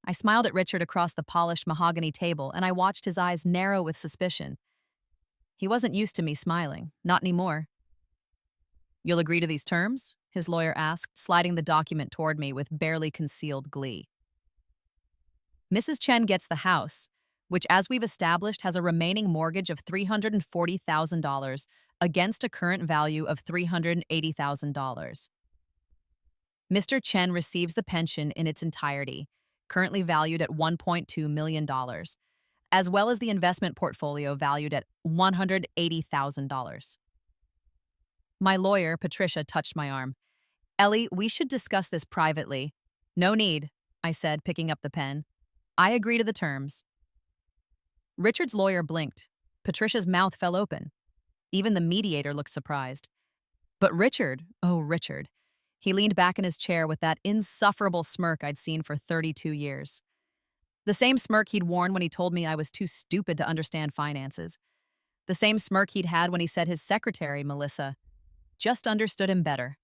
I smiled at Richard across the polished mahogany table, and I watched his eyes narrow with suspicion. He wasn't used to me smiling, not anymore. "You'll agree to these terms?" his lawyer asked, sliding the document toward me with barely concealed glee. "Mrs. Chen gets the house, which, as we've established, has a remaining mortgage of $340,000 against a current value of $380,000. Mr. Chen receives the pension in its entirety, currently valued at $1.2 million, as well as the investment portfolio valued at $180,000. My lawyer, Patricia, touched my arm. "Ellie, we should discuss this privately." "No need," I said, picking up the pen. "I agree to the terms." Richard's lawyer blinked. Patricia's mouth fell open. Even the mediator looked surprised. But Richard, oh, Richard. He leaned back in his chair with that insufferable smirk I'd seen for 32 years. The same smirk he'd worn when he told me I was too stupid to understand finances. The same smirk he'd had when he said his secretary, Melissa, just understood him better.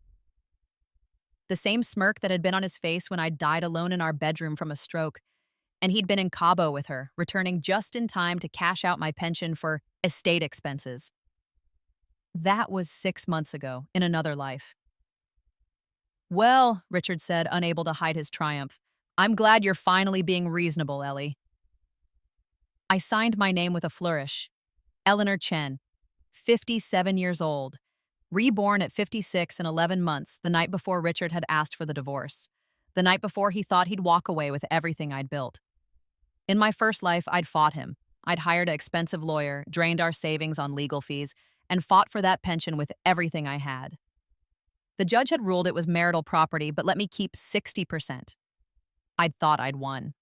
The same smirk that had been on his face when I died alone in our bedroom from a stroke, and he'd been in Cabo with her, returning just in time to cash out my pension for estate expenses. That was 6 months ago, in another life. "Well," Richard said, unable to hide his triumph, "I'm glad you're finally being reasonable, Ellie." I signed my name with a flourish. Eleanor Chen, 57 years old, reborn at 56 and 11 months, the night before Richard had asked for the divorce, the night before he thought he'd walk away with everything I'd built. In my first life, I'd fought him. I'd hired an expensive lawyer, drained our savings on legal fees, and fought for that pension with everything I had. The judge had ruled it was marital property, but let me keep 60%. I'd thought I'd won.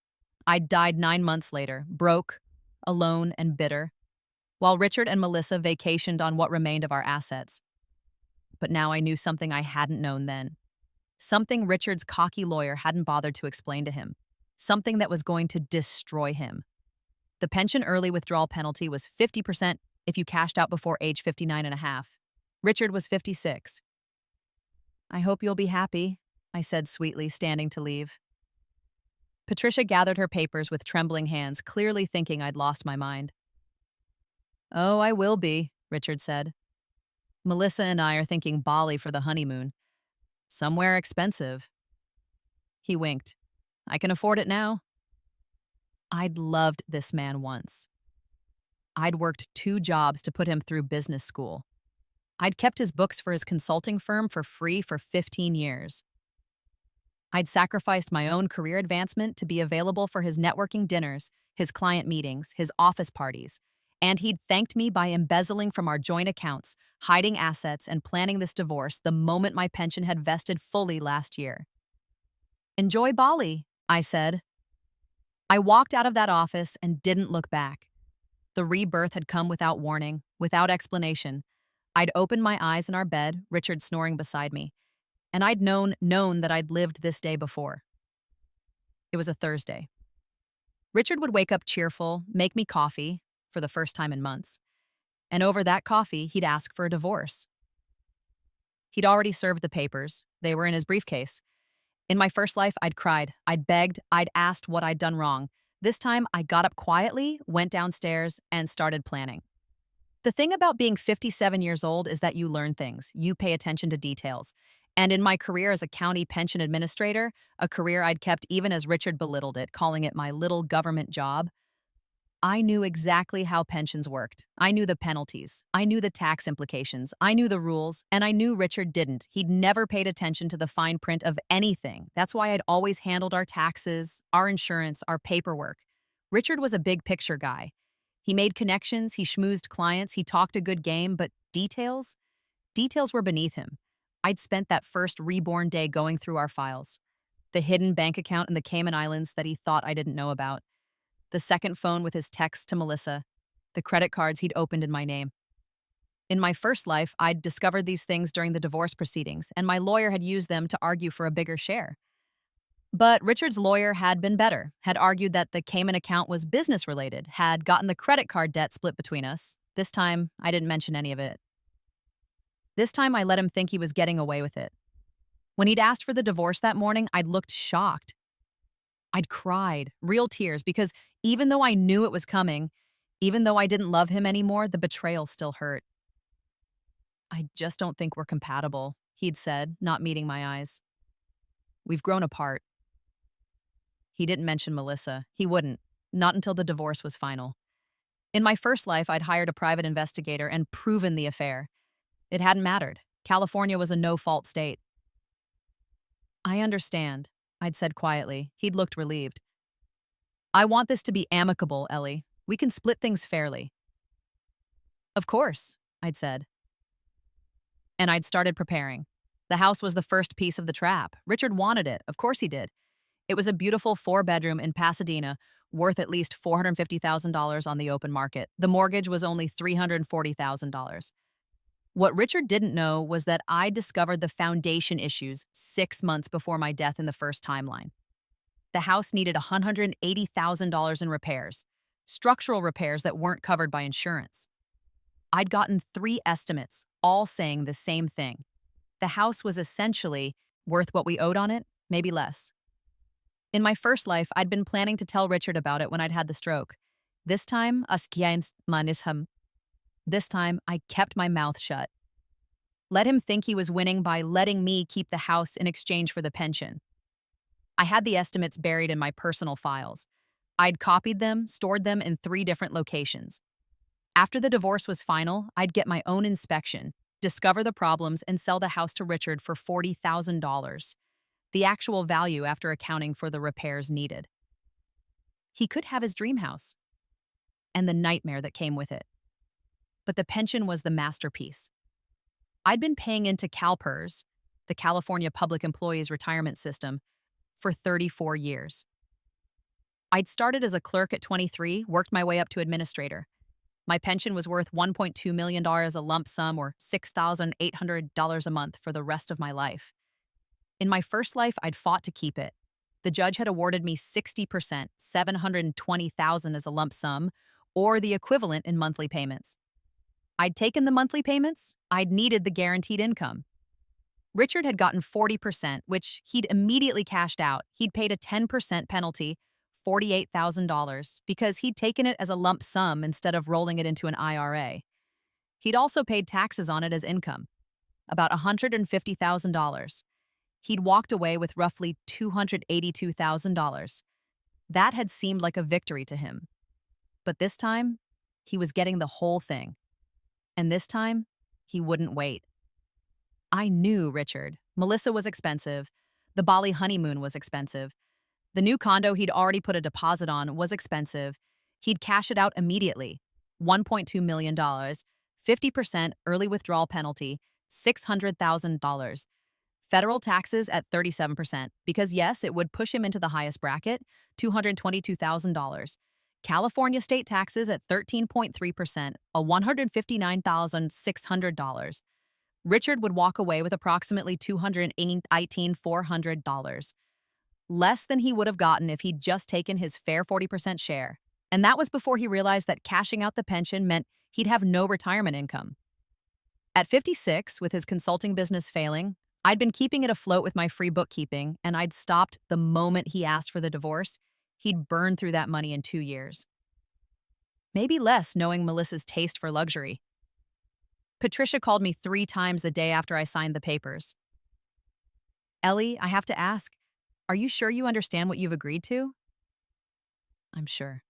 I'd died 9 months later, broke, alone, and bitter, while Richard and Melissa vacationed on what remained of our assets. But now I knew something I hadn't known then. Something Richard's cocky lawyer hadn't bothered to explain to him. Something that was going to destroy him. The pension early withdrawal penalty was 50% if you cashed out before age 59 and a half. Richard was 56. "I hope you'll be happy," I said sweetly, standing to leave. Patricia gathered her papers with trembling hands, clearly thinking I'd lost my mind. "Oh, I will be," Richard said. "Melissa and I are thinking Bali for the honeymoon. Somewhere expensive." He winked. "I can afford it now." I'd loved this man once. I'd worked 2 jobs to put him through business school. I'd kept his books for his consulting firm for free for 15 years. I'd sacrificed my own career advancement to be available for his networking dinners, his client meetings, his office parties, and he'd thanked me by embezzling from our joint accounts, hiding assets, and planning this divorce the moment my pension had vested fully last year. "Enjoy Bali," I said. I walked out of that office and didn't look back. The rebirth had come without warning, without explanation. I'd opened my eyes in our bed, Richard snoring beside me, and I'd known that I'd lived this day before. It was a Thursday. Richard would wake up cheerful, make me coffee, for the first time in months, and over that coffee, he'd ask for a divorce. He'd already served the papers. They were in his briefcase. In my first life, I'd cried, I'd begged, I'd asked what I'd done wrong. This time, I got up quietly, went downstairs, and started planning. The thing about being 57 years old is that you learn things, you pay attention to details. And in my career as a county pension administrator, a career I'd kept even as Richard belittled it, calling it my little government job, I knew exactly how pensions worked. I knew the penalties. I knew the tax implications. I knew the rules, and I knew Richard didn't. He'd never paid attention to the fine print of anything. That's why I'd always handled our taxes, our insurance, our paperwork. Richard was a big picture guy. He made connections, he schmoozed clients, he talked a good game, but details? Details were beneath him. I'd spent that first reborn day going through our files. The hidden bank account in the Cayman Islands that he thought I didn't know about. The second phone with his text to Melissa. The credit cards he'd opened in my name. In my first life, I'd discovered these things during the divorce proceedings, and my lawyer had used them to argue for a bigger share. But Richard's lawyer had been better, had argued that the Cayman account was business-related, had gotten the credit card debt split between us. This time, I didn't mention any of it. This time, I let him think he was getting away with it. When he'd asked for the divorce that morning, I'd looked shocked. I'd cried, real tears, because even though I knew it was coming, even though I didn't love him anymore, the betrayal still hurt. I just don't think we're compatible, he'd said, not meeting my eyes. We've grown apart. He didn't mention Melissa. He wouldn't, not until the divorce was final. In my first life, I'd hired a private investigator and proven the affair. It hadn't mattered. California was a no-fault state. I understand, I'd said quietly. He'd looked relieved. I want this to be amicable, Ellie. We can split things fairly. Of course, I'd said. And I'd started preparing. The house was the first piece of the trap. Richard wanted it. Of course he did. It was a beautiful 4-bedroom in Pasadena, worth at least $450,000 on the open market. The mortgage was only $340,000. What Richard didn't know was that I discovered the foundation issues 6 months before my death in the first timeline. The house needed $180,000 in repairs, structural repairs that weren't covered by insurance. I'd gotten 3 estimates, all saying the same thing. The house was essentially worth what we owed on it, maybe less. In my first life, I'd been planning to tell Richard about it when I'd had the stroke. This time, This time, I kept my mouth shut. Let him think he was winning by letting me keep the house in exchange for the pension. I had the estimates buried in my personal files. I'd copied them, stored them in 3 different locations. After the divorce was final, I'd get my own inspection, discover the problems, and sell the house to Richard for $40,000, the actual value after accounting for the repairs needed. He could have his dream house and the nightmare that came with it. But the pension was the masterpiece. I'd been paying into CalPERS, the California Public Employees Retirement System, for 34 years. I'd started as a clerk at 23, worked my way up to administrator. My pension was worth $1.2 million as a lump sum, or $6,800 a month for the rest of my life. In my first life, I'd fought to keep it. The judge had awarded me 60%, $720,000 as a lump sum, or the equivalent in monthly payments. I'd taken the monthly payments, I'd needed the guaranteed income. Richard had gotten 40%, which he'd immediately cashed out. He'd paid a 10% penalty, $48,000, because he'd taken it as a lump sum instead of rolling it into an IRA. He'd also paid taxes on it as income, about $150,000. He'd walked away with roughly $282,000. That had seemed like a victory to him. But this time, he was getting the whole thing. And this time, he wouldn't wait. I knew Richard. Melissa was expensive. The Bali honeymoon was expensive. The new condo he'd already put a deposit on was expensive. He'd cash it out immediately. $1.2 million, 50% early withdrawal penalty, $600,000. Federal taxes at 37%, because yes, it would push him into the highest bracket, $222,000. California state taxes at 13.3%, a $159,600. Richard would walk away with approximately $218,400, less than he would have gotten if he'd just taken his fair 40% share. And that was before he realized that cashing out the pension meant he'd have no retirement income. At 56, with his consulting business failing, I'd been keeping it afloat with my free bookkeeping, and I'd stopped the moment he asked for the divorce. He'd burned through that money in 2 years. Maybe less, knowing Melissa's taste for luxury. Patricia called me 3 times the day after I signed the papers. Ellie, I have to ask, are you sure you understand what you've agreed to? I'm sure.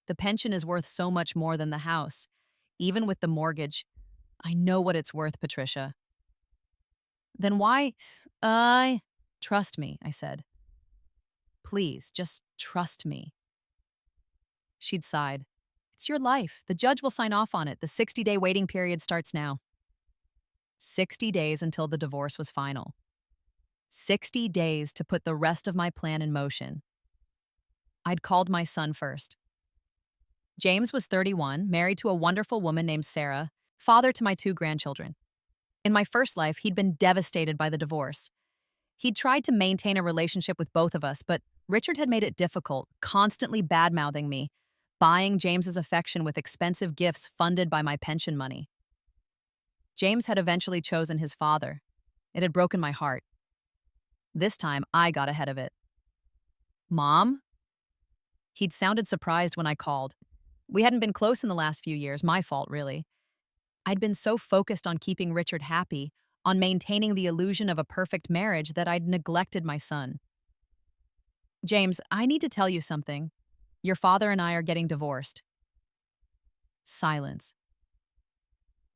The pension is worth so much more than the house. Even with the mortgage, I know what it's worth, Patricia. Then why? Trust me, I said. Please, just trust me. She'd sighed. It's your life. The judge will sign off on it. The 60-day waiting period starts now. 60 days until the divorce was final. 60 days to put the rest of my plan in motion. I'd called my son first. James was 31, married to a wonderful woman named Sarah, father to my 2 grandchildren. In my first life, he'd been devastated by the divorce. He'd tried to maintain a relationship with both of us, but Richard had made it difficult, constantly bad-mouthing me, buying James's affection with expensive gifts funded by my pension money. James had eventually chosen his father. It had broken my heart. This time, I got ahead of it. Mom? He'd sounded surprised when I called. We hadn't been close in the last few years, my fault, really. I'd been so focused on keeping Richard happy, on maintaining the illusion of a perfect marriage, that I'd neglected my son. James, I need to tell you something. Your father and I are getting divorced. Silence.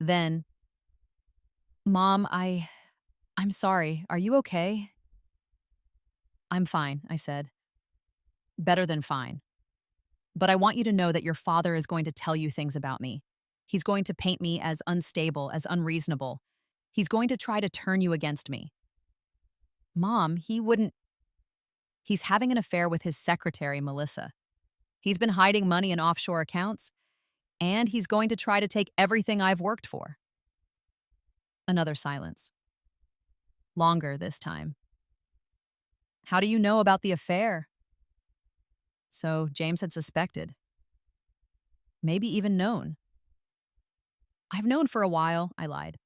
Then, Mom, I'm sorry. Are you okay? I'm fine, I said. Better than fine. But I want you to know that your father is going to tell you things about me. He's going to paint me as unstable, as unreasonable. He's going to try to turn you against me. Mom, he wouldn't. He's having an affair with his secretary, Melissa. He's been hiding money in offshore accounts, and he's going to try to take everything I've worked for. Another silence. Longer this time. How do you know about the affair? So James had suspected. Maybe even known. I've known for a while, I lied.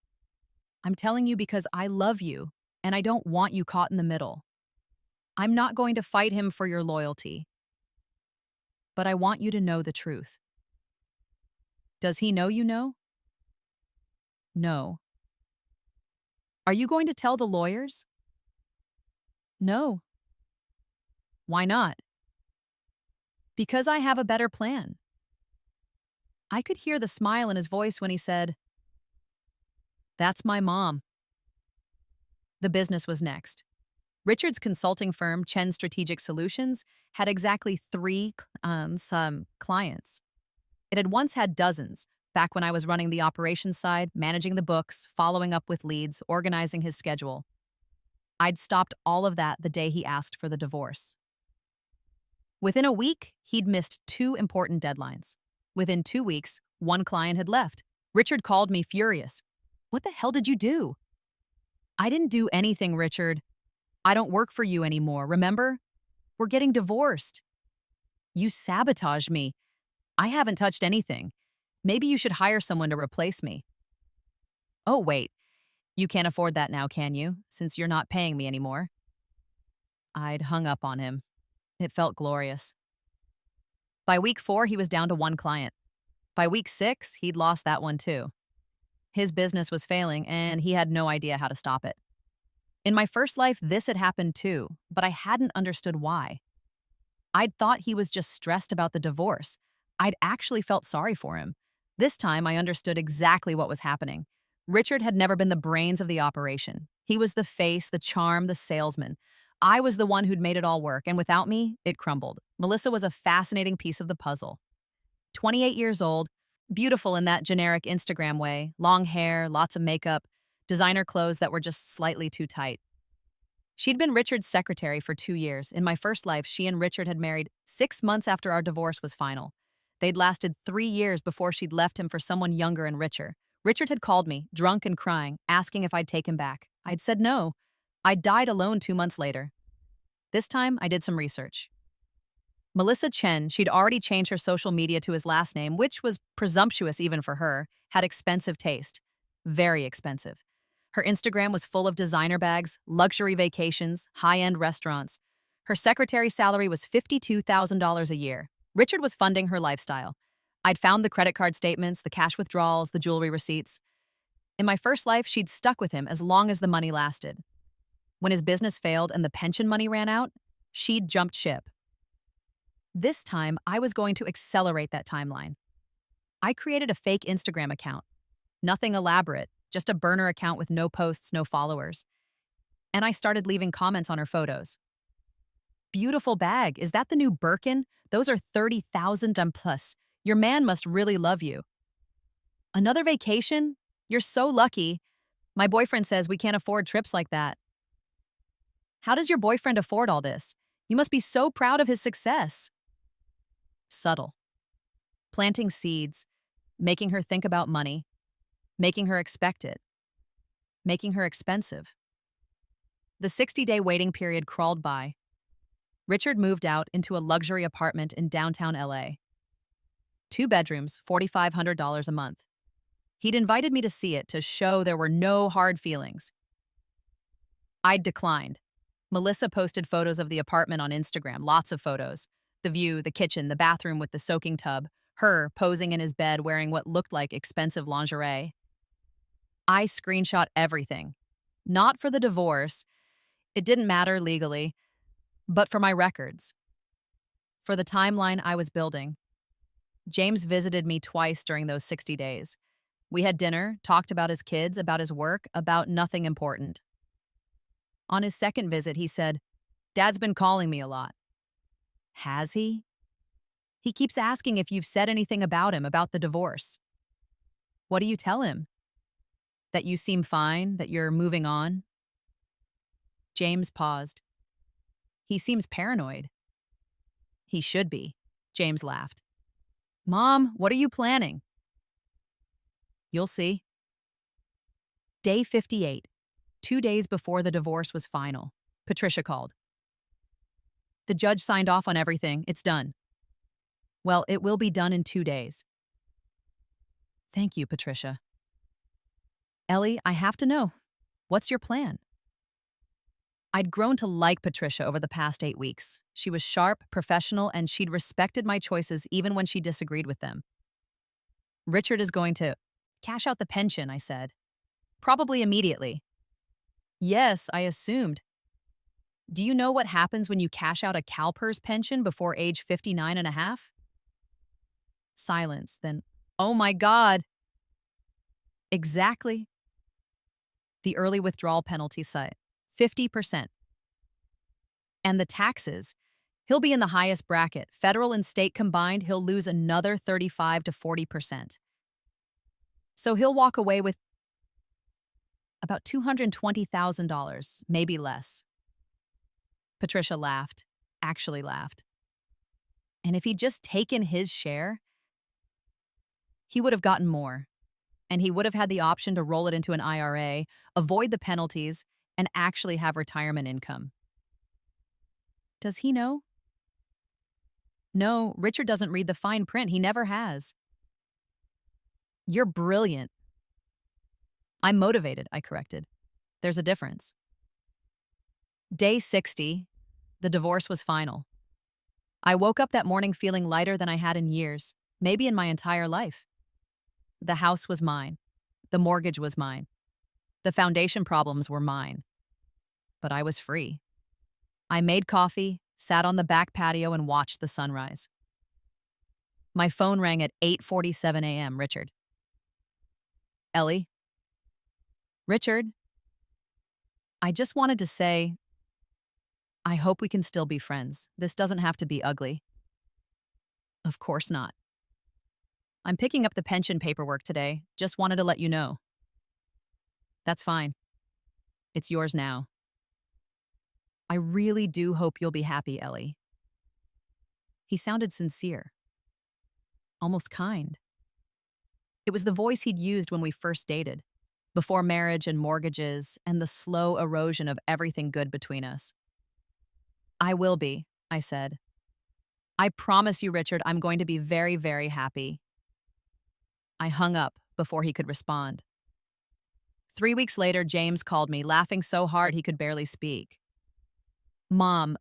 I'm telling you because I love you, and I don't want you caught in the middle. I'm not going to fight him for your loyalty. But I want you to know the truth. Does he know you know? No. Are you going to tell the lawyers? No. Why not? Because I have a better plan. I could hear the smile in his voice when he said, "That's my mom." The business was next. Richard's consulting firm, Chen Strategic Solutions, had exactly three clients. It had once had dozens, back when I was running the operations side, managing the books, following up with leads, organizing his schedule. I'd stopped all of that the day he asked for the divorce. Within a week, he'd missed 2 important deadlines. Within 2 weeks, 1 client had left. Richard called me furious. "What the hell did you do?" "I didn't do anything, Richard. I don't work for you anymore, remember? We're getting divorced." "You sabotaged me. I haven't touched anything. Maybe you should hire someone to replace me." "Oh, wait. You can't afford that now, can you, since you're not paying me anymore?" I'd hung up on him. It felt glorious. By week 4, he was down to 1 client. By week 6, he'd lost that one too. His business was failing, and he had no idea how to stop it. In my first life, this had happened too, but I hadn't understood why. I'd thought he was just stressed about the divorce. I'd actually felt sorry for him. This time, I understood exactly what was happening. Richard had never been the brains of the operation. He was the face, the charm, the salesman. I was the one who'd made it all work, and without me, it crumbled. Melissa was a fascinating piece of the puzzle. 28 years old, beautiful in that generic Instagram way, long hair, lots of makeup, designer clothes that were just slightly too tight. She'd been Richard's secretary for 2 years. In my first life, she and Richard had married 6 months after our divorce was final. They'd lasted 3 years before she'd left him for someone younger and richer. Richard had called me, drunk and crying, asking if I'd take him back. I'd said no. I'd died alone 2 months later. This time, I did some research. Melissa Chen, she'd already changed her social media to his last name, which was presumptuous even for her, had expensive taste. Very expensive. Her Instagram was full of designer bags, luxury vacations, high-end restaurants. Her secretary salary was $52,000 a year. Richard was funding her lifestyle. I'd found the credit card statements, the cash withdrawals, the jewelry receipts. In my first life, she'd stuck with him as long as the money lasted. When his business failed and the pension money ran out, she'd jumped ship. This time, I was going to accelerate that timeline. I created a fake Instagram account. Nothing elaborate, just a burner account with no posts, no followers. And I started leaving comments on her photos. "Beautiful bag. Is that the new Birkin? Those are 30,000 plus. Your man must really love you." "Another vacation? You're so lucky. My boyfriend says we can't afford trips like that." "How does your boyfriend afford all this? You must be so proud of his success." Subtle. Planting seeds, making her think about money, making her expect it, making her expensive. The 60-day waiting period crawled by. Richard moved out into a luxury apartment in downtown LA. 2 bedrooms, $4,500 a month. He'd invited me to see it to show there were no hard feelings. I'd declined. Melissa posted photos of the apartment on Instagram, lots of photos. The view, the kitchen, the bathroom with the soaking tub, her posing in his bed wearing what looked like expensive lingerie. I screenshot everything. Not for the divorce, it didn't matter legally, but for my records. For the timeline I was building. James visited me twice during those 60 days. We had dinner, talked about his kids, about his work, about nothing important. On his second visit, he said, "Dad's been calling me a lot." Has he? He keeps asking if you've said anything about him, about the divorce. What do you tell him? That you seem fine, that you're moving on? James paused. He seems paranoid. He should be. James laughed. Mom, what are you planning? You'll see. Day 58, 2 days before the divorce was final. Patricia called. The judge signed off on everything. It's done. Well, it will be done in 2 days. Thank you, Patricia. Ellie, I have to know. What's your plan? I'd grown to like Patricia over the past 8 weeks. She was sharp, professional, and she'd respected my choices even when she disagreed with them. Richard is going to cash out the pension, I said. Probably immediately. Yes, I assumed. Do you know what happens when you cash out a CalPERS pension before age 59 and a half? Silence, then, oh my God. Exactly. The early withdrawal penalty site, 50%. And the taxes, he'll be in the highest bracket. Federal and state combined, he'll lose another 35 to 40%. So he'll walk away with about $220,000, maybe less. Patricia laughed, actually laughed. And if he'd just taken his share, he would have gotten more. And he would have had the option to roll it into an IRA, avoid the penalties, and actually have retirement income. Does he know? No, Richard doesn't read the fine print. He never has. You're brilliant. I'm motivated, I corrected. There's a difference. Day 60, the divorce was final. I woke up that morning feeling lighter than I had in years, maybe in my entire life. The house was mine. The mortgage was mine. The foundation problems were mine. But I was free. I made coffee, sat on the back patio, and watched the sunrise. My phone rang at 8:47 a.m. Richard. Ellie? Richard? I just wanted to say, I hope we can still be friends. This doesn't have to be ugly. Of course not. I'm picking up the pension paperwork today. Just wanted to let you know. That's fine. It's yours now. I really do hope you'll be happy, Ellie. He sounded sincere. Almost kind. It was the voice he'd used when we first dated, before marriage and mortgages and the slow erosion of everything good between us. I will be, I said. I promise you, Richard, I'm going to be very, very happy. I hung up before he could respond. 3 weeks later, James called me, laughing so hard he could barely speak. Mom,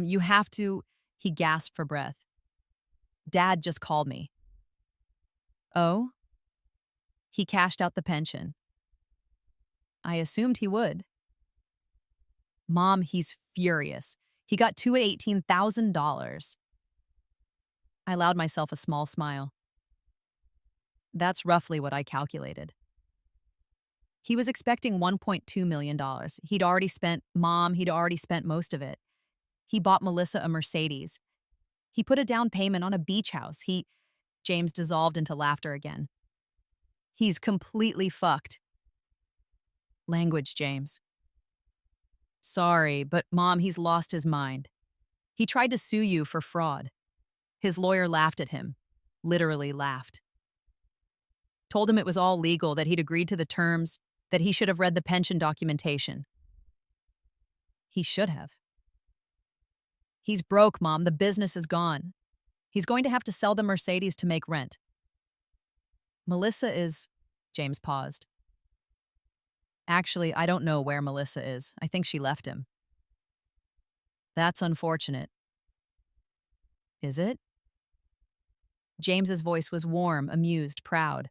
you have to, he gasped for breath. Dad just called me. Oh? He cashed out the pension. I assumed he would. Mom, he's furious. He got $218,000. I allowed myself a small smile. That's roughly what I calculated. He was expecting $1.2 million. He'd already spent most of it. He bought Melissa a Mercedes. He put a down payment on a beach house. James dissolved into laughter again. He's completely fucked. Language, James. Sorry, but Mom, he's lost his mind. He tried to sue you for fraud. His lawyer laughed at him. Literally laughed. Told him it was all legal, that he'd agreed to the terms, that he should have read the pension documentation. He should have. He's broke, Mom. The business is gone. He's going to have to sell the Mercedes to make rent. Melissa is... James paused. Actually, I don't know where Melissa is. I think she left him. That's unfortunate. Is it? James's voice was warm, amused, proud.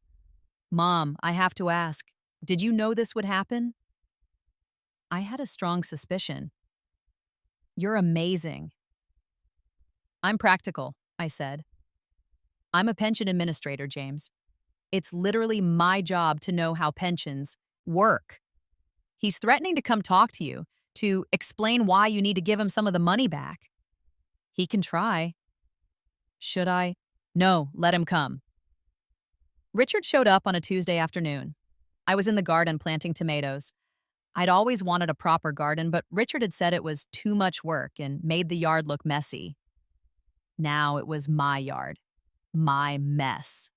Mom, I have to ask, did you know this would happen? I had a strong suspicion. You're amazing. I'm practical, I said. I'm a pension administrator, James. It's literally my job to know how pensions work. He's threatening to come talk to you, to explain why you need to give him some of the money back. He can try. Should I? No, let him come. Richard showed up on a Tuesday afternoon. I was in the garden planting tomatoes. I'd always wanted a proper garden, but Richard had said it was too much work and made the yard look messy. Now it was my yard, my mess.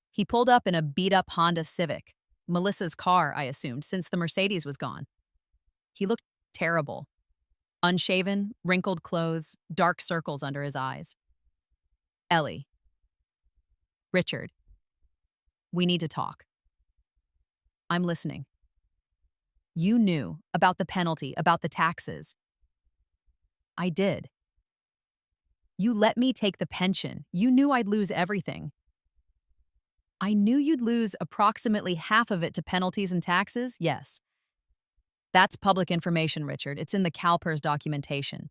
He pulled up in a beat-up Honda Civic, Melissa's car, I assumed, since the Mercedes was gone. He looked terrible. Unshaven, wrinkled clothes, dark circles under his eyes. Ellie. Richard. We need to talk. I'm listening. You knew about the penalty, about the taxes. I did. You let me take the pension. You knew I'd lose everything. I knew you'd lose approximately half of it to penalties and taxes, yes. That's public information, Richard. It's in the CalPERS documentation.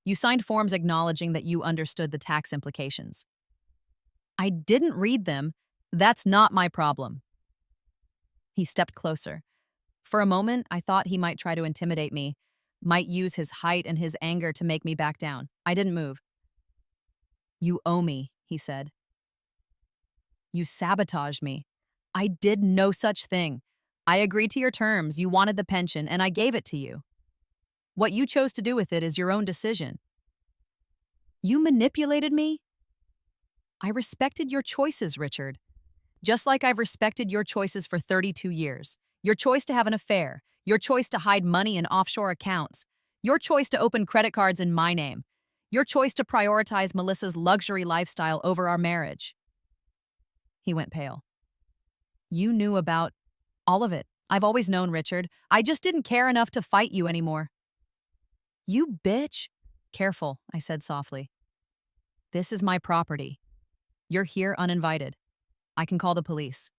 You signed forms acknowledging that you understood the tax implications. I didn't read them. That's not my problem. He stepped closer. For a moment, I thought he might try to intimidate me, might use his height and his anger to make me back down. I didn't move. You owe me, he said. You sabotaged me. I did no such thing. I agreed to your terms. You wanted the pension, and I gave it to you. What you chose to do with it is your own decision. You manipulated me? I respected your choices, Richard. Just like I've respected your choices for 32 years. Your choice to have an affair. Your choice to hide money in offshore accounts. Your choice to open credit cards in my name. Your choice to prioritize Melissa's luxury lifestyle over our marriage. He went pale. You knew about all of it. I've always known, Richard. I just didn't care enough to fight you anymore. You bitch. Careful, I said softly. This is my property. You're here uninvited. I can call the police.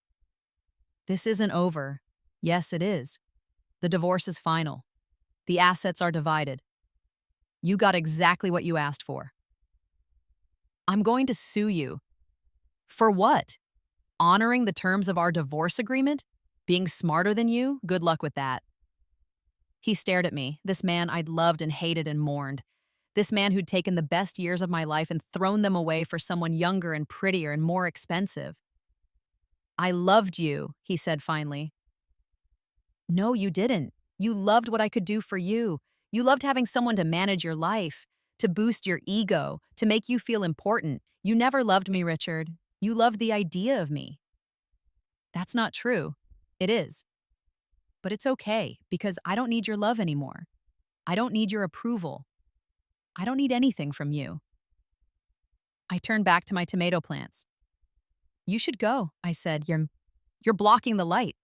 This isn't over. Yes, it is. The divorce is final. The assets are divided. You got exactly what you asked for. I'm going to sue you. For what? Honoring the terms of our divorce agreement? Being smarter than you? Good luck with that. He stared at me, this man I'd loved and hated and mourned. This man who'd taken the best years of my life and thrown them away for someone younger and prettier and more expensive. I loved you, he said finally. No, you didn't. You loved what I could do for you. You loved having someone to manage your life, to boost your ego, to make you feel important. You never loved me, Richard. You loved the idea of me. That's not true. It is. But it's okay, because I don't need your love anymore. I don't need your approval. I don't need anything from you. I turned back to my tomato plants. You should go, I said. You're blocking the light.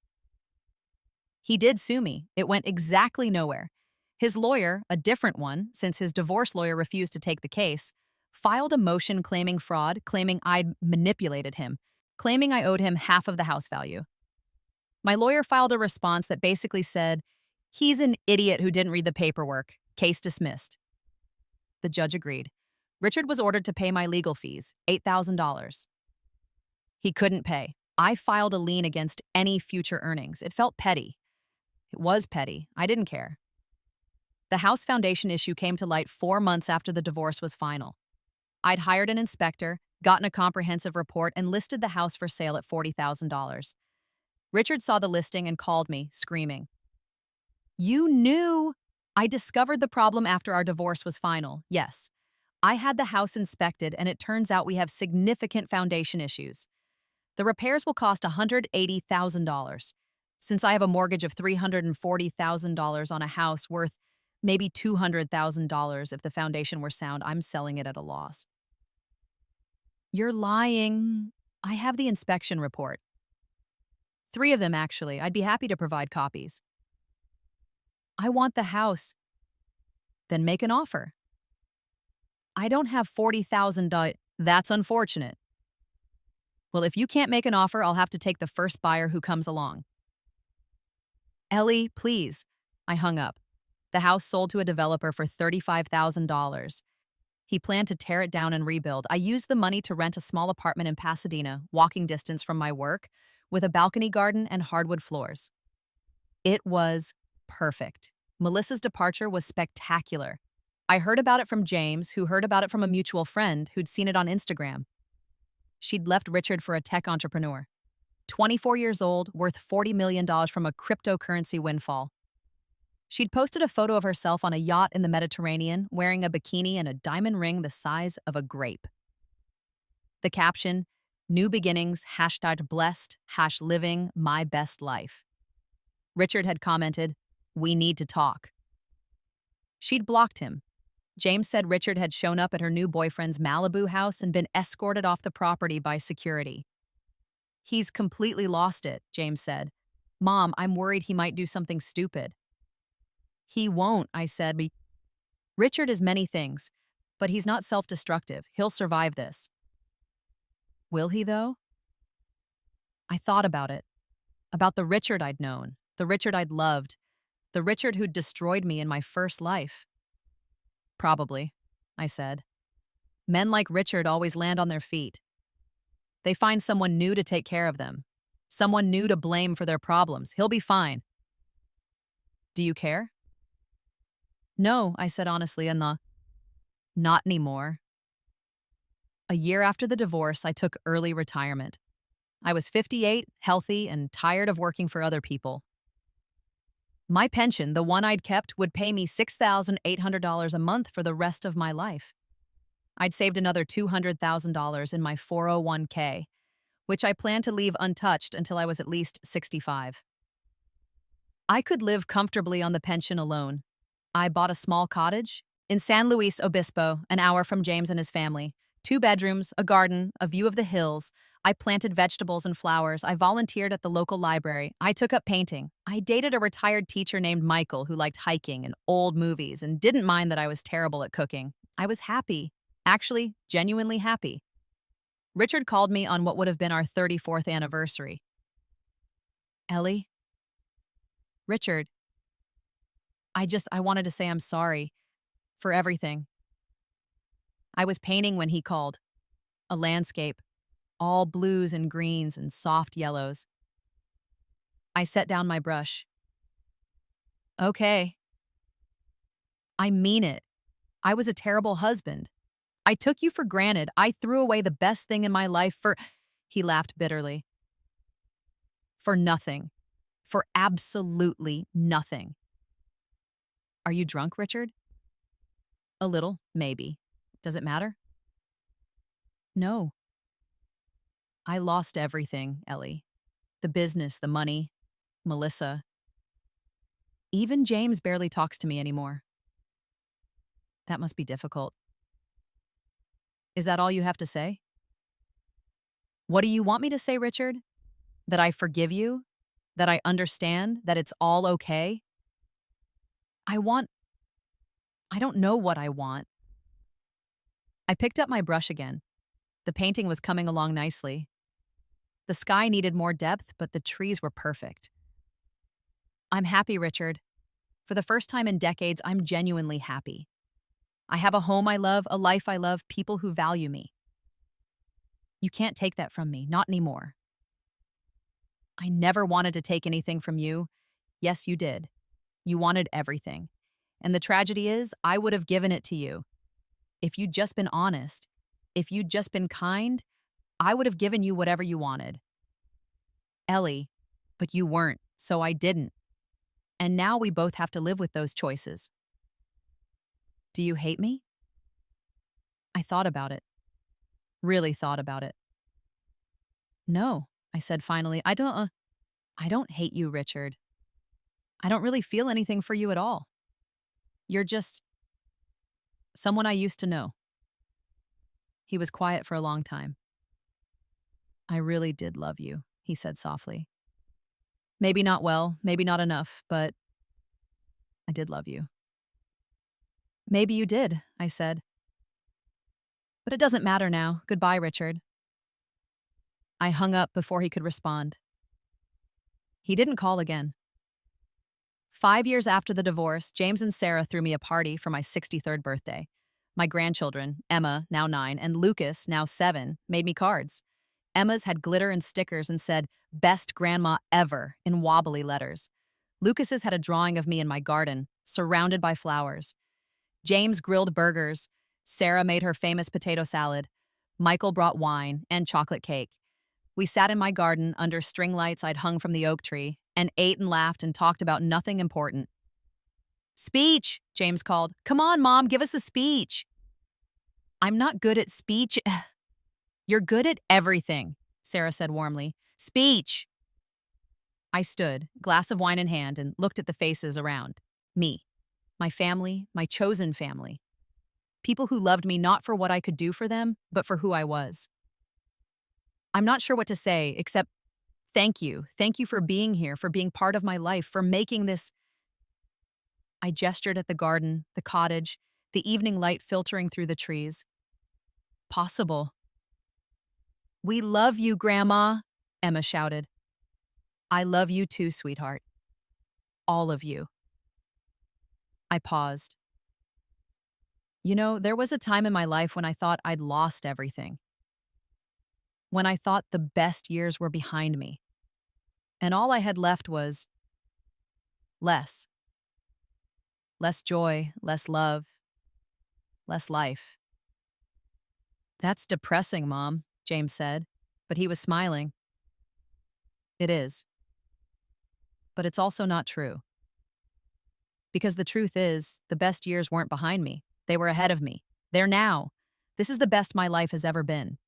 He did sue me. It went exactly nowhere. His lawyer, a different one, since his divorce lawyer refused to take the case, filed a motion claiming fraud, claiming I'd manipulated him, claiming I owed him half of the house value. My lawyer filed a response that basically said, he's an idiot who didn't read the paperwork. Case dismissed. The judge agreed. Richard was ordered to pay my legal fees, $8,000. He couldn't pay. I filed a lien against any future earnings. It felt petty. It was petty. I didn't care. The house foundation issue came to light 4 months after the divorce was final. I'd hired an inspector, gotten a comprehensive report, and listed the house for sale at $40,000. Richard saw the listing and called me, screaming. You knew! I discovered the problem after our divorce was final, yes. I had the house inspected, and it turns out we have significant foundation issues. The repairs will cost $180,000. Since I have a mortgage of $340,000 on a house worth maybe $200,000 if the foundation were sound, I'm selling it at a loss. You're lying. I have the inspection report. 3 of them, actually. I'd be happy to provide copies. I want the house. Then make an offer. I don't have $40,000. That's unfortunate. Well, if you can't make an offer, I'll have to take the first buyer who comes along. Ellie, please. I hung up. The house sold to a developer for $35,000. He planned to tear it down and rebuild. I used the money to rent a small apartment in Pasadena, walking distance from my work, with a balcony garden and hardwood floors. It was perfect. Melissa's departure was spectacular. I heard about it from James, who heard about it from a mutual friend who'd seen it on Instagram. She'd left Richard for a tech entrepreneur. 24 years old, worth $40 million from a cryptocurrency windfall. She'd posted a photo of herself on a yacht in the Mediterranean, wearing a bikini and a diamond ring the size of a grape. The caption, "New beginnings, #blessed, #living my best life." Richard had commented, "We need to talk." She'd blocked him. James said Richard had shown up at her new boyfriend's Malibu house and been escorted off the property by security. "He's completely lost it," James said. "Mom, I'm worried he might do something stupid." "He won't," I said. "Richard is many things, but he's not self-destructive. He'll survive this." Will he, though? I thought about it. About the Richard I'd known, the Richard I'd loved, the Richard who'd destroyed me in my first life. "Probably," I said. "Men like Richard always land on their feet. They find someone new to take care of them, someone new to blame for their problems. He'll be fine." "Do you care?" "No," I said honestly, not anymore. A year after the divorce, I took early retirement. I was 58, healthy, and tired of working for other people. My pension, the one I'd kept, would pay me $6,800 a month for the rest of my life. I'd saved another $200,000 in my 401k, which I planned to leave untouched until I was at least 65. I could live comfortably on the pension alone. I bought a small cottage in San Luis Obispo, an hour from James and his family. 2 bedrooms, a garden, a view of the hills. I planted vegetables and flowers. I volunteered at the local library. I took up painting. I dated a retired teacher named Michael who liked hiking and old movies and didn't mind that I was terrible at cooking. I was happy. Actually, genuinely happy. Richard called me on what would have been our 34th anniversary. "Ellie?" "Richard, I wanted to say I'm sorry for everything." I was painting when he called. A landscape, all blues and greens and soft yellows. I set down my brush. "Okay." "I mean it. I was a terrible husband. I took you for granted. I threw away the best thing in my life for—" He laughed bitterly. "For nothing. For absolutely nothing." "Are you drunk, Richard?" "A little, maybe. Does it matter?" "No." I lost everything, Ellie. The business, the money, Melissa. Even James barely talks to me anymore. That must be difficult. Is that all you have to say? What do you want me to say, Richard? That I forgive you? That I understand? That it's all okay? I don't know what I want. I picked up my brush again. The painting was coming along nicely. The sky needed more depth, but the trees were perfect. I'm happy, Richard. For the first time in decades, I'm genuinely happy. I have a home I love, a life I love, people who value me. You can't take that from me, not anymore. I never wanted to take anything from you. Yes, you did. You wanted everything. And the tragedy is, I would have given it to you. If you'd just been honest, if you'd just been kind, I would have given you whatever you wanted. Ellie, but you weren't, so I didn't. And now we both have to live with those choices. Do you hate me? I thought about it. Really thought about it. No, I said finally. I don't hate you, Richard. I don't really feel anything for you at all. You're just someone I used to know. He was quiet for a long time. I really did love you, he said softly. Maybe not well, maybe not enough, but I did love you. Maybe you did, I said. But it doesn't matter now. Goodbye, Richard. I hung up before he could respond. He didn't call again. 5 years after the divorce, James and Sarah threw me a party for my 63rd birthday. My grandchildren, Emma, now 9, and Lucas, now 7, made me cards. Emma's had glitter and stickers and said, "Best grandma ever," in wobbly letters. Lucas's had a drawing of me in my garden, surrounded by flowers. James grilled burgers. Sarah made her famous potato salad. Michael brought wine and chocolate cake. We sat in my garden under string lights I'd hung from the oak tree and ate and laughed and talked about nothing important. "Speech," James called. "Come on, Mom, give us a speech." "I'm not good at speech." "You're good at everything," Sarah said warmly. "Speech." I stood, glass of wine in hand, and looked at the faces around. Me. My family, my chosen family. People who loved me not for what I could do for them, but for who I was. I'm not sure what to say, except thank you. Thank you for being here, for being part of my life, for making this. I gestured at the garden, the cottage, the evening light filtering through the trees. Possible. "We love you, Grandma," Emma shouted. "I love you too, sweetheart. All of you." I paused. You know, there was a time in my life when I thought I'd lost everything. When I thought the best years were behind me. And all I had left was less. Less joy, less love, less life. "That's depressing, Mom," James said, but he was smiling. "It is. But it's also not true. Because the truth is, the best years weren't behind me. They were ahead of me. They're now. This is the best my life has ever been."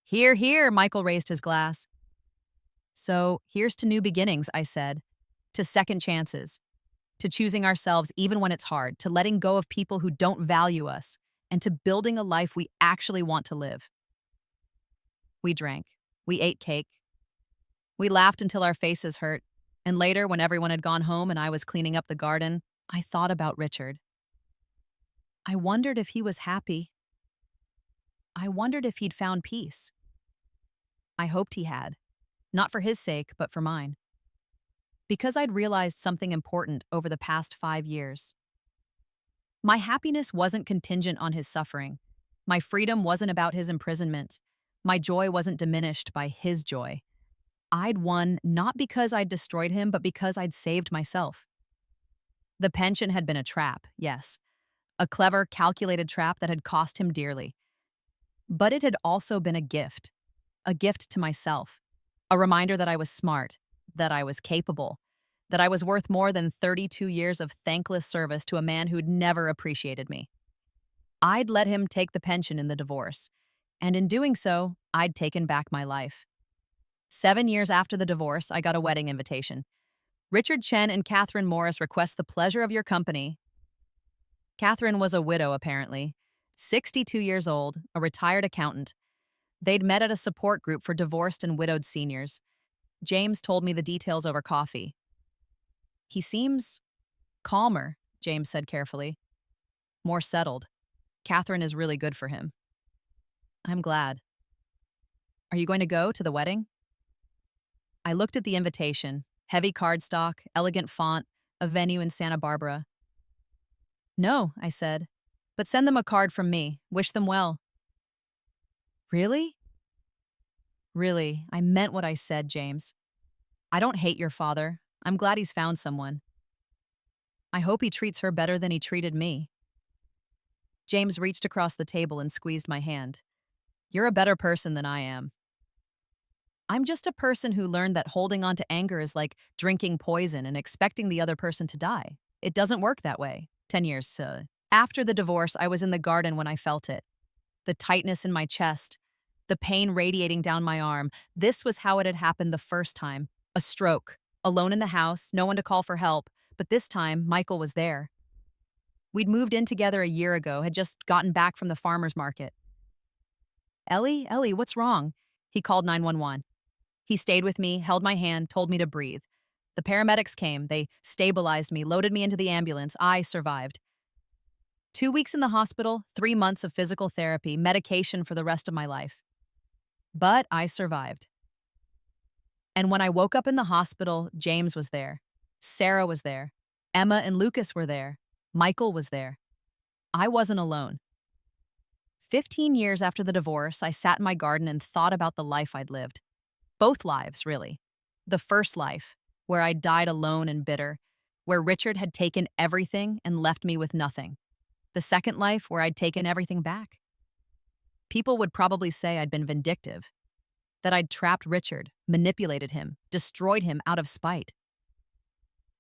"Hear, hear," Michael raised his glass. "So, here's to new beginnings," I said. To second chances. To choosing ourselves even when it's hard. To letting go of people who don't value us. And to building a life we actually want to live. We drank. We ate cake. We laughed until our faces hurt. And later, when everyone had gone home and I was cleaning up the garden, I thought about Richard. I wondered if he was happy. I wondered if he'd found peace. I hoped he had. Not for his sake, but for mine. Because I'd realized something important over the past 5 years. My happiness wasn't contingent on his suffering. My freedom wasn't about his imprisonment. My joy wasn't diminished by his joy. I'd won not because I'd destroyed him, but because I'd saved myself. The pension had been a trap, yes. A clever, calculated trap that had cost him dearly. But it had also been a gift to myself, a reminder that I was smart, that I was capable, that I was worth more than 32 years of thankless service to a man who'd never appreciated me. I'd let him take the pension in the divorce, and in doing so, I'd taken back my life. 7 years after the divorce, I got a wedding invitation. "Richard Chen and Catherine Morris request the pleasure of your company." Catherine was a widow, apparently. 62 years old, a retired accountant. They'd met at a support group for divorced and widowed seniors. James told me the details over coffee. "He seems calmer," James said carefully. "More settled. Catherine is really good for him." "I'm glad." "Are you going to go to the wedding?" I looked at the invitation. Heavy cardstock, elegant font, a venue in Santa Barbara. "No," I said, "but send them a card from me. Wish them well." "Really?" "Really, I meant what I said, James. I don't hate your father. I'm glad he's found someone. I hope he treats her better than he treated me." James reached across the table and squeezed my hand. "You're a better person than I am." "I'm just a person who learned that holding on to anger is like drinking poison and expecting the other person to die. It doesn't work that way." 10 years. After the divorce, I was in the garden when I felt it. The tightness in my chest, the pain radiating down my arm. This was how it had happened the first time. A stroke. Alone in the house, no one to call for help, but this time, Michael was there. We'd moved in together a year ago, had just gotten back from the farmer's market. Ellie, what's wrong?" He called 911. He stayed with me, held my hand, told me to breathe. The paramedics came. They stabilized me, loaded me into the ambulance. I survived. 2 weeks in the hospital, 3 months of physical therapy, medication for the rest of my life. But I survived. And when I woke up in the hospital, James was there. Sarah was there. Emma and Lucas were there. Michael was there. I wasn't alone. 15 years after the divorce, I sat in my garden and thought about the life I'd lived. Both lives, really. The first life, where I died alone and bitter, where Richard had taken everything and left me with nothing. The second life, where I'd taken everything back. People would probably say I'd been vindictive, that I'd trapped Richard, manipulated him, destroyed him out of spite.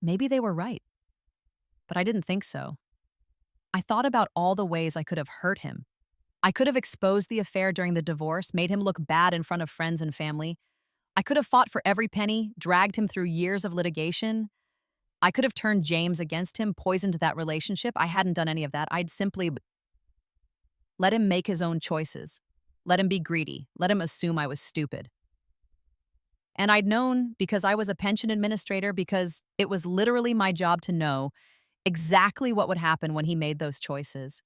Maybe they were right, but I didn't think so. I thought about all the ways I could have hurt him. I could have exposed the affair during the divorce, made him look bad in front of friends and family. I could have fought for every penny, dragged him through years of litigation. I could have turned James against him, poisoned that relationship. I hadn't done any of that. I'd simply let him make his own choices. Let him be greedy. Let him assume I was stupid. And I'd known because I was a pension administrator, because it was literally my job to know exactly what would happen when he made those choices.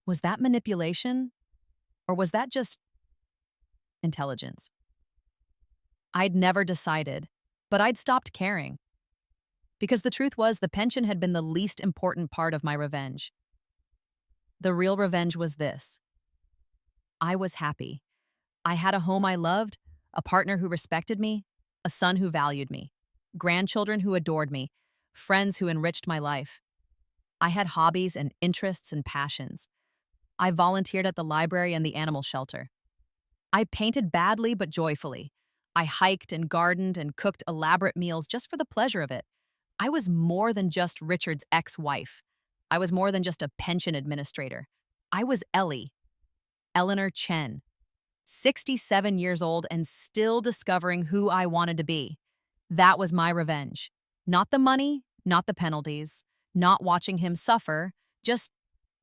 Was that manipulation? Or was that just intelligence? I'd never decided, but I'd stopped caring. Because the truth was, the pension had been the least important part of my revenge. The real revenge was this. I was happy. I had a home I loved, a partner who respected me, a son who valued me, grandchildren who adored me, friends who enriched my life. I had hobbies and interests and passions. I volunteered at the library and the animal shelter. I painted badly but joyfully. I hiked and gardened and cooked elaborate meals just for the pleasure of it. I was more than just Richard's ex-wife. I was more than just a pension administrator. I was Ellie, Eleanor Chen, 67 years old and still discovering who I wanted to be. That was my revenge. Not the money, not the penalties, not watching him suffer, just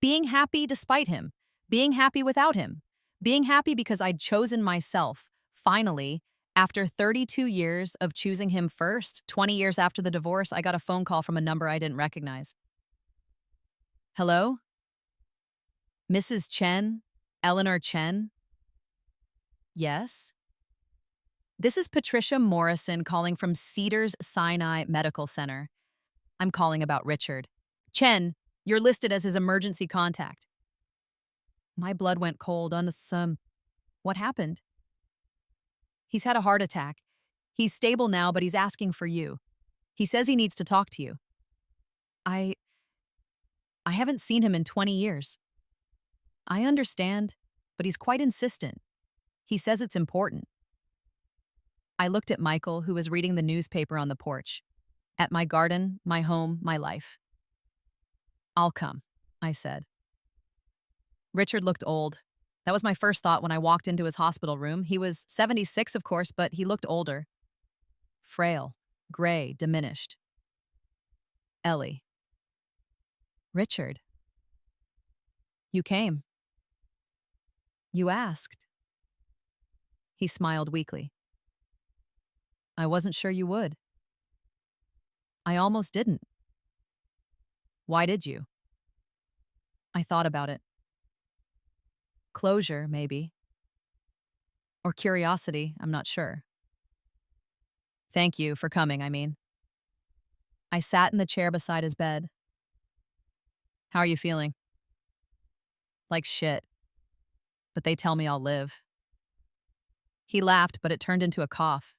being happy despite him, being happy without him, being happy because I'd chosen myself, finally. After 32 years of choosing him first, 20 years after the divorce, I got a phone call from a number I didn't recognize. Hello? Mrs. Chen? Eleanor Chen? Yes? This is Patricia Morrison calling from Cedars Sinai Medical Center. I'm calling about Richard. Chen, you're listed as his emergency contact. My blood went cold on some. What happened? He's had a heart attack. He's stable now, but he's asking for you. He says he needs to talk to you. I haven't seen him in 20 years. I understand, but he's quite insistent. He says it's important. I looked at Michael, who was reading the newspaper on the porch. At my garden, my home, my life. I'll come, I said. Richard looked old. That was my first thought when I walked into his hospital room. He was 76, of course, but he looked older. Frail, gray, diminished. Ellie. Richard. You came. You asked. He smiled weakly. I wasn't sure you would. I almost didn't. Why did you? I thought about it. Closure, maybe. Or curiosity, I'm not sure. Thank you for coming, I mean. I sat in the chair beside his bed. How are you feeling? Like shit. But they tell me I'll live. He laughed, but it turned into a cough.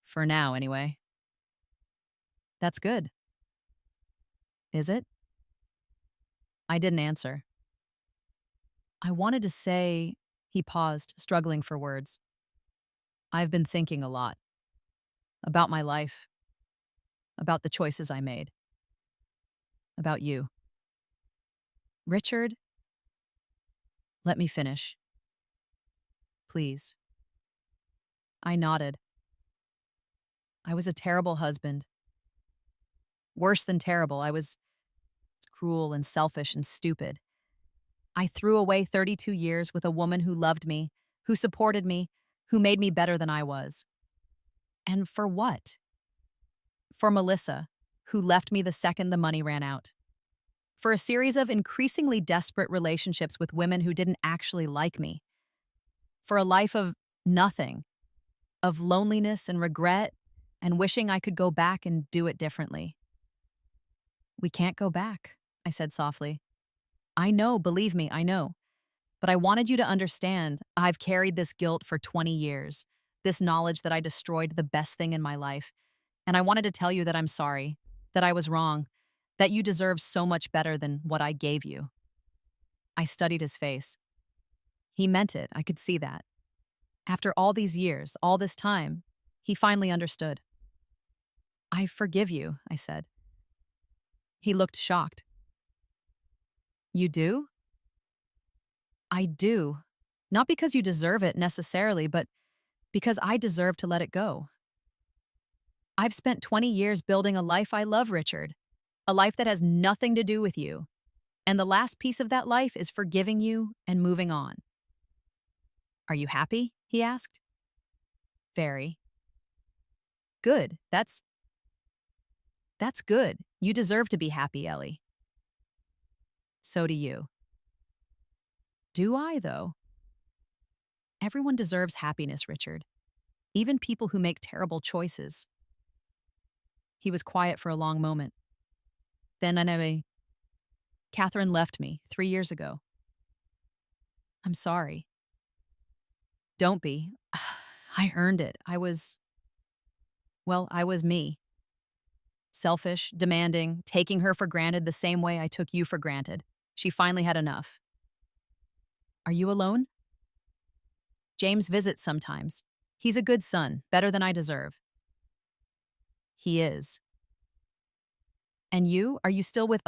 For now, anyway. That's good. Is it? I didn't answer. I wanted to say, he paused, struggling for words. I've been thinking a lot. About my life. About the choices I made. About you. Richard, let me finish. Please. I nodded. I was a terrible husband. Worse than terrible, I was cruel and selfish and stupid. I threw away 32 years with a woman who loved me, who supported me, who made me better than I was. And for what? For Melissa, who left me the second the money ran out. for a series of increasingly desperate relationships with women who didn't actually like me, for a life of nothing, of loneliness and regret, and wishing I could go back and do it differently. We can't go back, I said softly. I know, believe me, I know. But I wanted you to understand I've carried this guilt for 20 years, this knowledge that I destroyed the best thing in my life. And I wanted to tell you that I'm sorry, that I was wrong, that you deserve so much better than what I gave you. I studied his face. He meant it, I could see that. After all these years, all this time, he finally understood. I forgive you, I said. He looked shocked. You do? I do. Not because you deserve it necessarily, but because I deserve to let it go. I've spent 20 years building a life I love, Richard. A life that has nothing to do with you. And the last piece of that life is forgiving you and moving on. Are you happy? He asked. Very. Good. That's good. You deserve to be happy, Ellie. So do you. Do I, though? Everyone deserves happiness, Richard. Even people who make terrible choices. He was quiet for a long moment. Then Catherine left me 3 years ago. I'm sorry. Don't be. I earned it. I was me. Selfish, demanding, taking her for granted the same way I took you for granted. She finally had enough. Are you alone? James visits sometimes. He's a good son, better than I deserve. He is. And you? Are you still with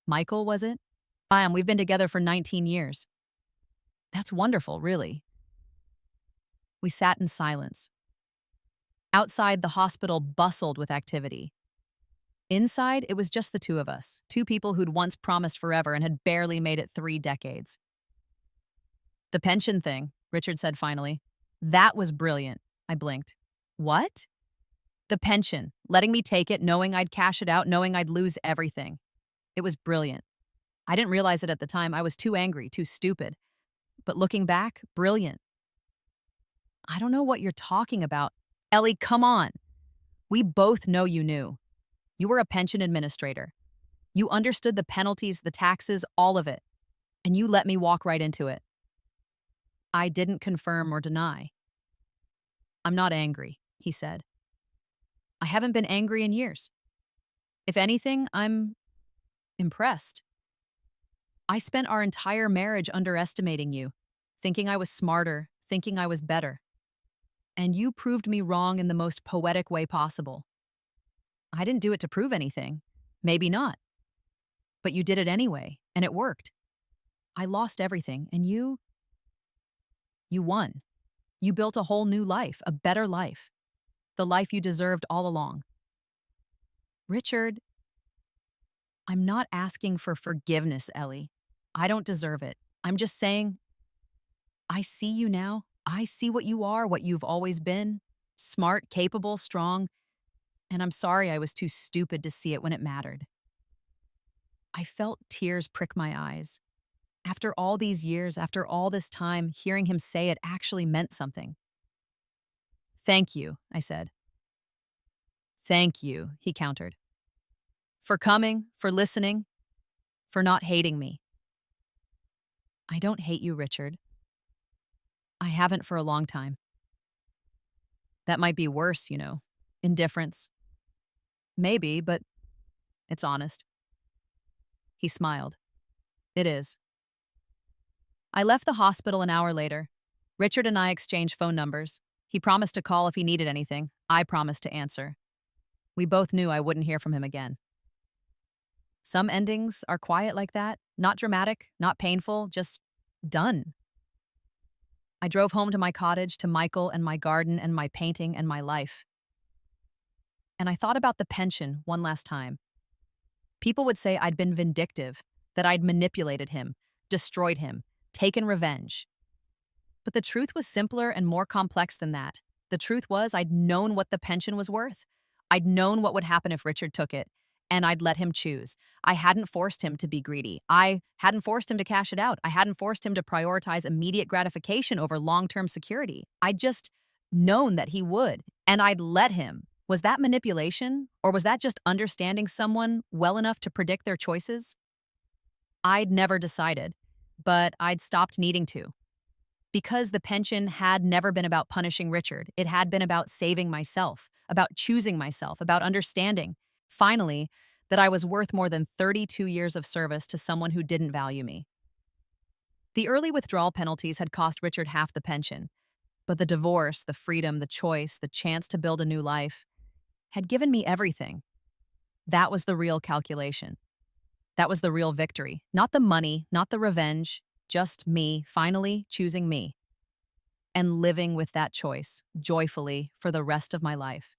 Michael, was it? I am. We've been together for 19 years. That's wonderful, really. We sat in silence. Outside, the hospital bustled with activity. Inside, it was just the two of us, two people who'd once promised forever and had barely made it 3 decades. The pension thing, Richard said finally. That was brilliant. I blinked. What? The pension, letting me take it, knowing I'd cash it out, knowing I'd lose everything. It was brilliant. I didn't realize it at the time. I was too angry, too stupid. But looking back, brilliant. I don't know what you're talking about. Ellie, come on. We both know you knew. You were a pension administrator. You understood the penalties, the taxes, all of it. And you let me walk right into it. I didn't confirm or deny. I'm not angry, he said. I haven't been angry in years. If anything, I'm impressed. I spent our entire marriage underestimating you, thinking I was smarter, thinking I was better. And you proved me wrong in the most poetic way possible. I didn't do it to prove anything. Maybe not. But you did it anyway, and it worked. I lost everything, and you won. You built a whole new life, a better life. The life you deserved all along. Richard, I'm not asking for forgiveness, Ellie. I don't deserve it. I'm just saying, I see you now. I see what you are, what you've always been. Smart, capable, strong. And I'm sorry I was too stupid to see it when it mattered. I felt tears prick my eyes. After all these years, after all this time, hearing him say it actually meant something. Thank you, I said. Thank you, he countered. For coming, for listening, for not hating me. I don't hate you, Richard. I haven't for a long time. That might be worse, indifference. Maybe, but it's honest. He smiled. It is. I left the hospital an hour later. Richard and I exchanged phone numbers. He promised to call if he needed anything. I promised to answer. We both knew I wouldn't hear from him again. Some endings are quiet like that, not dramatic, not painful, just done. I drove home to my cottage, to Michael and my garden and my painting and my life. And I thought about the pension one last time. People would say I'd been vindictive, that I'd manipulated him, destroyed him, taken revenge. But the truth was simpler and more complex than that. The truth was I'd known what the pension was worth. I'd known what would happen if Richard took it. and I'd let him choose. I hadn't forced him to be greedy. I hadn't forced him to cash it out. I hadn't forced him to prioritize immediate gratification over long-term security. I'd just known that he would, and I'd let him. Was that manipulation, or was that just understanding someone well enough to predict their choices? I'd never decided, but I'd stopped needing to. Because the pension had never been about punishing Richard, it had been about saving myself, about choosing myself, about understanding, finally, that I was worth more than 32 years of service to someone who didn't value me. The early withdrawal penalties had cost Richard half the pension, but the divorce, the freedom, the choice, the chance to build a new life had given me everything. That was the real calculation. That was the real victory. Not the money, not the revenge, just me finally choosing me and living with that choice joyfully for the rest of my life.